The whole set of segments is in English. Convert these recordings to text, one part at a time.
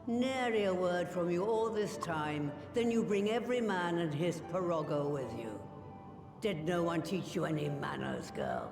Nary a word from you all this time, then you bring every man and his pirogo with you. Did no one teach you any manners, girl?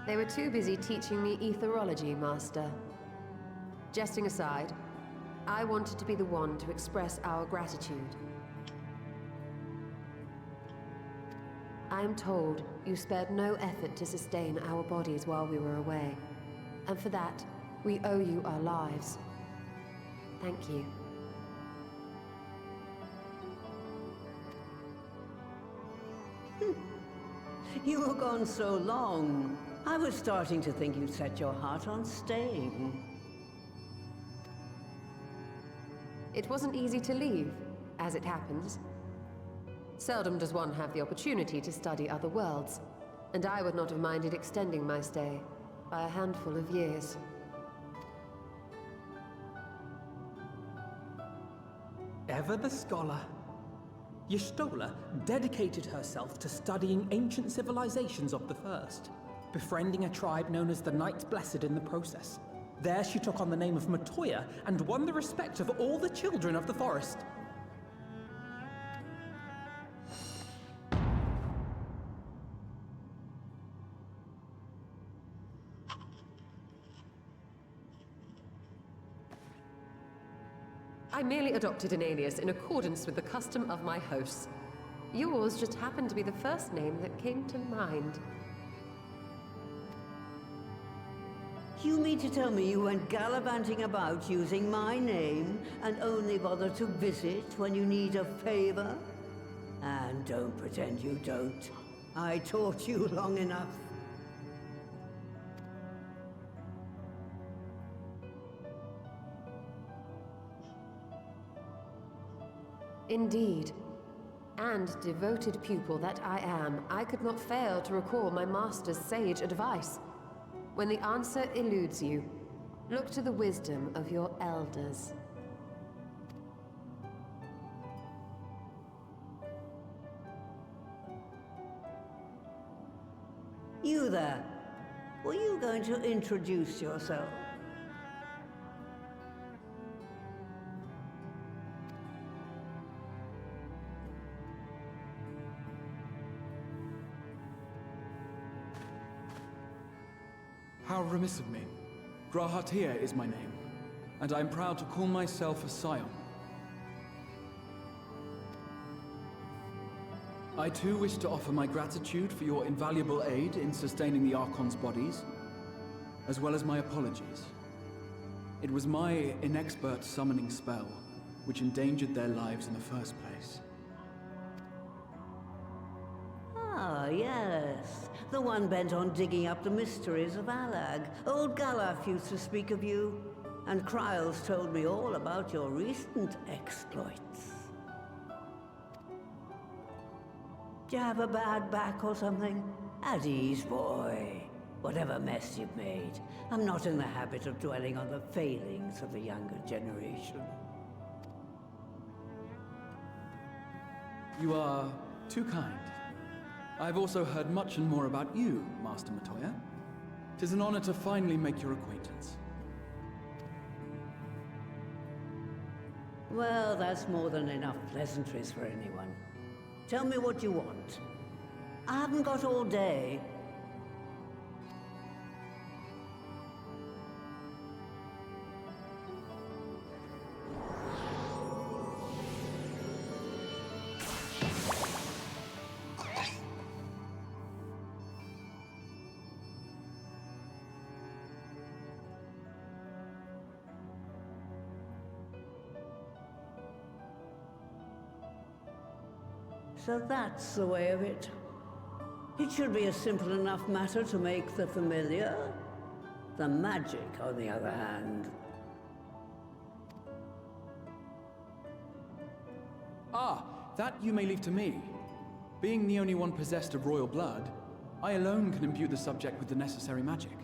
They were too busy teaching me etherology, Master. Jesting aside, I wanted to be the one to express our gratitude. I am told you spared no effort to sustain our bodies while we were away. And for that, we owe you our lives. Thank you. You were gone so long. I was starting to think you'd set your heart on staying. It wasn't easy to leave, as it happens. Seldom does one have the opportunity to study other worlds, and I would not have minded extending my stay by a handful of years. Ever the scholar. Y'shtola dedicated herself to studying ancient civilizations of the first, befriending a tribe known as the Knights Blessed in the process. There she took on the name of Matoya and won the respect of all the children of the forest. I merely adopted an alias in accordance with the custom of my hosts. Yours just happened to be the first name that came to mind. You mean to tell me you went gallivanting about using my name and only bother to visit when you need a favor? And don't pretend you don't. I taught you long enough. Indeed. And devoted pupil that I am, I could not fail to recall my master's sage advice. When the answer eludes you, look to the wisdom of your elders. You there. Were you going to introduce yourself? How remiss of me. Grahatia is my name, and I am proud to call myself a scion. I too wish to offer my gratitude for your invaluable aid in sustaining the Archon's bodies, as well as my apologies. It was my inexpert summoning spell which endangered their lives in the first place. Ah, yes. The one bent on digging up the mysteries of Alag. Old Galaf used to speak of you, and Kryles told me all about your recent exploits. Do you have a bad back or something? At ease, boy. Whatever mess you've made, I'm not in the habit of dwelling on the failings of the younger generation. You are too kind. I've also heard much and more about you, Master Matoya. 'Tis an honor to finally make your acquaintance. Well, that's more than enough pleasantries for anyone. Tell me what you want. I haven't got all day. So that's the way of it. It should be a simple enough matter to make the familiar. The magic, on the other hand. Ah, that you may leave to me. Being the only one possessed of royal blood, I alone can imbue the subject with the necessary magic.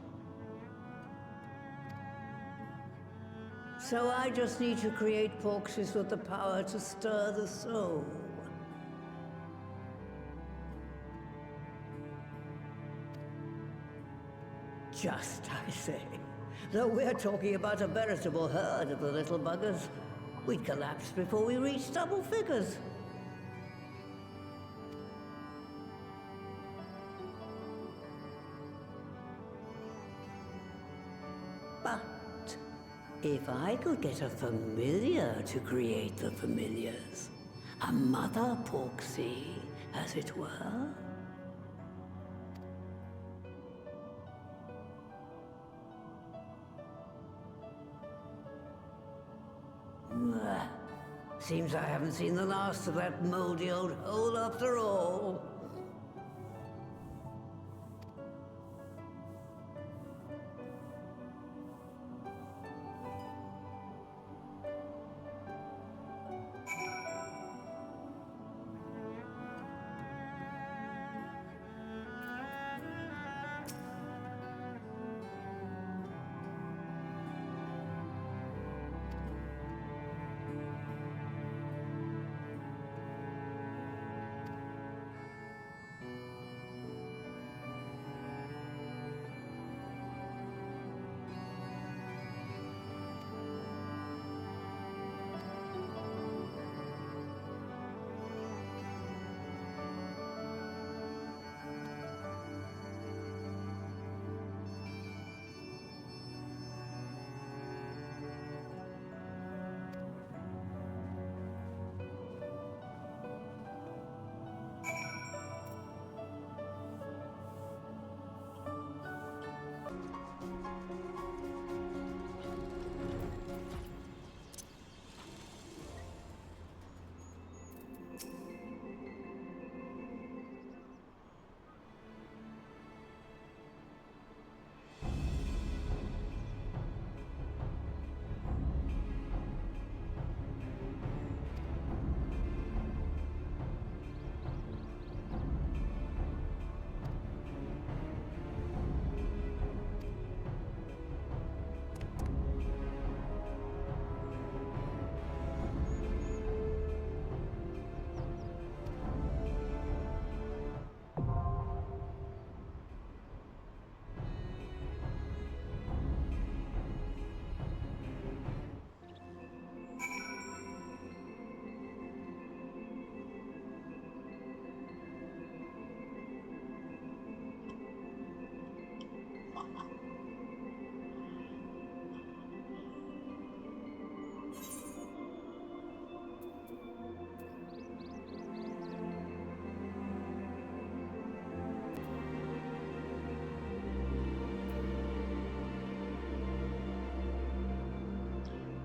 So I just need to create porxes with the power to stir the soul. Just, I say. Though we're talking about a veritable herd of the little buggers. We'd collapse before we reached double figures. But if I could get a familiar to create the familiars, a mother Porksy, as it were. Seems I haven't seen the last of that moldy old hole after all.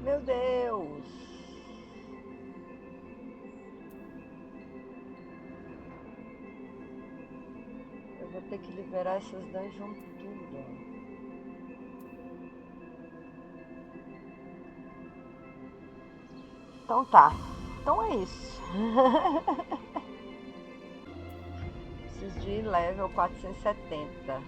Meu Deus! Eu vou ter que liberar essas dungeons tudo. Então tá. Então é isso. Preciso de level 470.